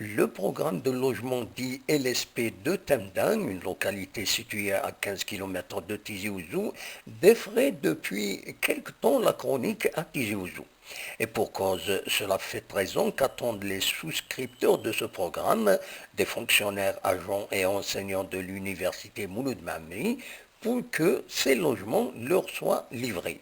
Le programme de logement dit LSP de Temdan, une localité située à 15 km de Tizi Ouzou, défraie depuis quelque temps la chronique à Tizi Ouzou. Et pour cause, cela fait 13 ans qu'attendent les souscripteurs de ce programme, des fonctionnaires, agents et enseignants de l'université Mouloud Maamri, pour que ces logements leur soient livrés.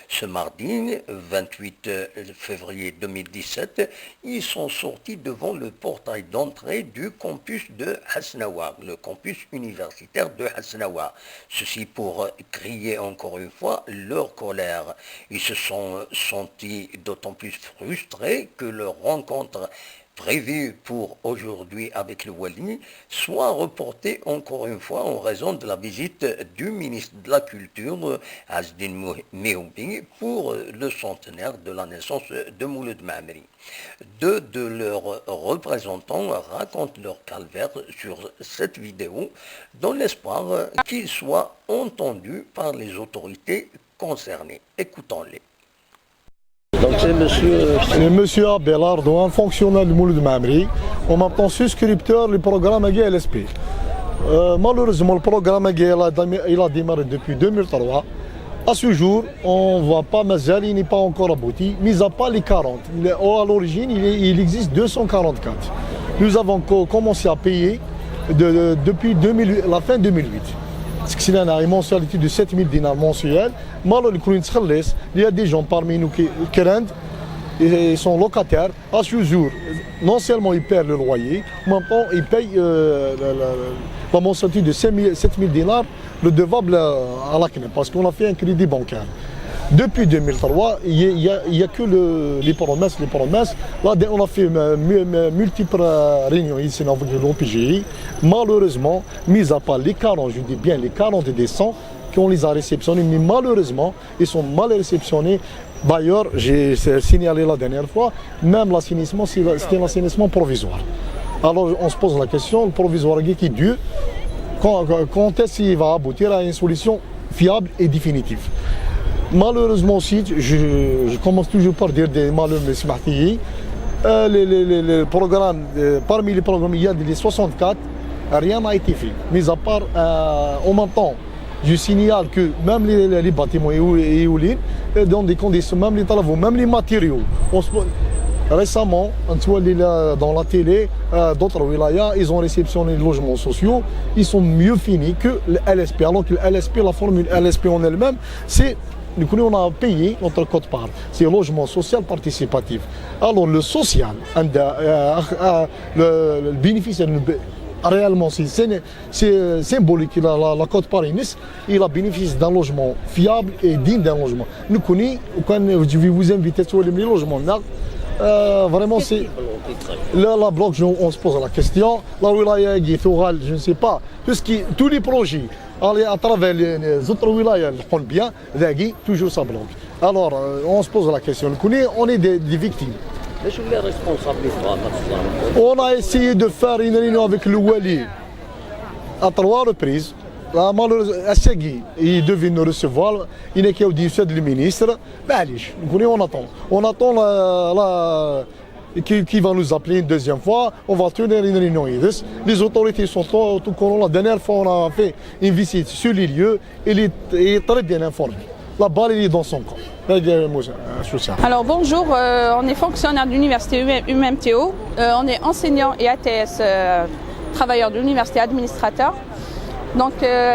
Ce mardi 28 février 2017, ils sont sortis devant le portail d'entrée du campus de Hasnaoua, le campus universitaire de Hasnaoua. Ceci pour crier encore une fois leur colère. Ils se sont sentis d'autant plus frustrés que leur rencontre prévu pour aujourd'hui avec le Wali soit reporté encore une fois en raison de la visite du ministre de la Culture, Azdine Mehoubi, pour le centenaire de la naissance de Mouloud Maamri. Deux de leurs représentants racontent leur calvaire sur cette vidéo dans l'espoir qu'ils soient entendus par les autorités concernées. Écoutons-les. Donc c'est monsieur Abdelard, un fonctionnaire du Mouloud Maamri, en même temps souscripteur du programme LSP. Malheureusement, le programme il a démarré depuis 2003. À ce jour, on ne voit pas Mazal, il n'est pas encore abouti, mis à part les 40. À l'origine, il existe 244. Nous avons commencé à payer depuis la fin 2008. C'est une mensualité de 7000 dinars mensuels. Malheureusement, il y a des gens parmi nous qui craignent et sont locataires. À ce jour, non seulement ils perdent le loyer, mais en même temps ils payent la mensualité de 7000 dinars, le devable à la CNE, parce qu'on a fait un crédit bancaire. Depuis 2003, il n'y a que les promesses. Là, on a fait multiples réunions ici avec l'OPGI. Malheureusement, mis à part les 40, je dis bien les 40 des 100 qu'on les a réceptionnés, mais malheureusement, ils sont mal réceptionnés. D'ailleurs, j'ai signalé la dernière fois, même l'assainissement, c'était l'assainissement provisoire. Alors, on se pose la question, le provisoire qui est Dieu, quand est-ce qu'il va aboutir à une solution fiable et définitive? Malheureusement aussi, je commence toujours par dire des malheurs, mais les programmes, parmi les programmes, il y a les 64, rien n'a été fait. Mais à part, en même temps, je signale que même les bâtiments éoliens, dans des conditions, même les travaux, même les matériaux, récemment, dans la télé, d'autres wilayas, ils ont réceptionné les logements sociaux, ils sont mieux finis que le LSP. Alors que le LSP, la formule LSP en elle-même, c'est on a payé notre quote-part. C'est le logement social participatif. Alors le social, le bénéfice, réellement, c'est symbolique. La quote-part, il a bénéfice d'un logement fiable et digne d'un logement. Nous connaissons, quand je vais vous inviter sur les logements, vraiment, c'est la bloc, on se pose la question. La wilaya, je ne sais pas. Tous les projets, à travers les autres wilayas, on bien, toujours ça bloque. Alors, on se pose la question. On est des victimes. On a essayé de faire une réunion avec le Wali à 3 reprises. Malheureusement, Assegui, il devait nous recevoir. Il n'est qu'au 17 du ministre. On attend. On attend qui va nous appeler une deuxième fois. On va tenir une réunion. Les autorités sont tout au courant. La dernière fois, on a fait une visite sur les lieux. Il est très bien informé. La balle est dans son camp. Alors bonjour, on est fonctionnaire de l'université UMMTO. On est enseignant et ATS, travailleur de l'université administrateur. Donc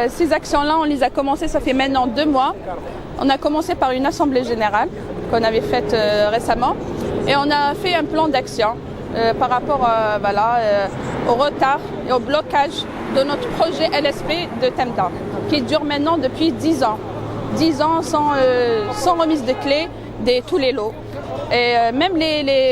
ces actions-là, on les a commencées, ça fait maintenant 2 mois. On a commencé par une assemblée générale qu'on avait faite récemment et on a fait un plan d'action par rapport au retard et au blocage de notre projet LSP de Temdan qui dure maintenant depuis 10 ans. 10 ans sans remise de clés de tous les lots. Et même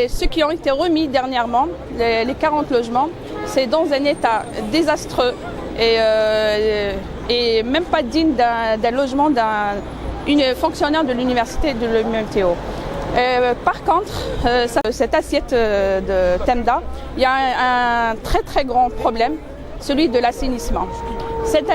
ceux qui ont été remis dernièrement, les 40 logements, c'est dans un état désastreux et même pas digne d'un logement d'une fonctionnaire de l'université de l'UMMTO. Par contre, cette assiette de Temda, il y a un très très grand problème, celui de l'assainissement. Cet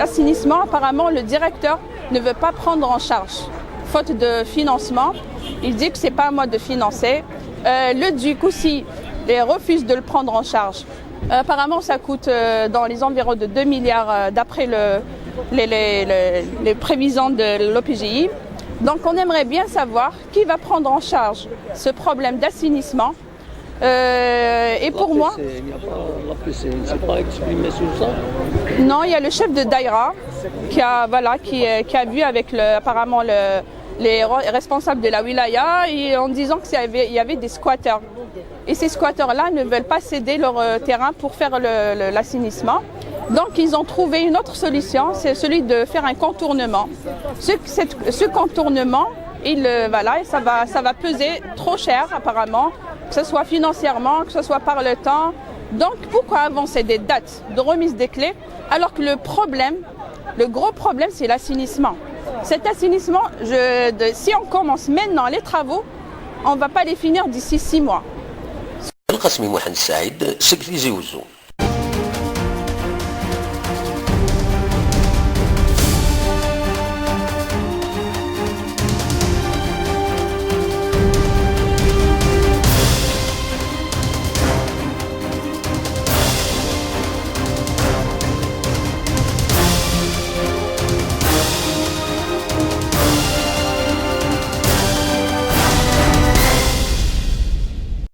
assainissement, apparemment, le directeur ne veut pas prendre en charge, faute de financement. Il dit que ce n'est pas à moi de financer. Le DUC aussi et refusent de le prendre en charge. Apparemment, ça coûte dans les environs de 2 milliards d'après les prévisions de l'OPGI. Donc on aimerait bien savoir qui va prendre en charge ce problème d'assainissement. Et pour moi... L'APC ne s'est pas exprimé sur ça? Non, il y a le chef de Daïra qui a vu avec apparemment les responsables de la wilaya et en disant qu'il y avait des squatteurs. Et ces squatteurs-là ne veulent pas céder leur terrain pour faire l'assainissement. Donc ils ont trouvé une autre solution, c'est celui de faire un contournement. Ce contournement, ça va peser trop cher apparemment, que ce soit financièrement, que ce soit par le temps. Donc pourquoi avancer des dates de remise des clés alors que le gros problème c'est l'assainissement. Cet assainissement, si on commence maintenant les travaux, on ne va pas les finir d'ici 6 mois. القاسمي محمد السعيد سكتي زوزو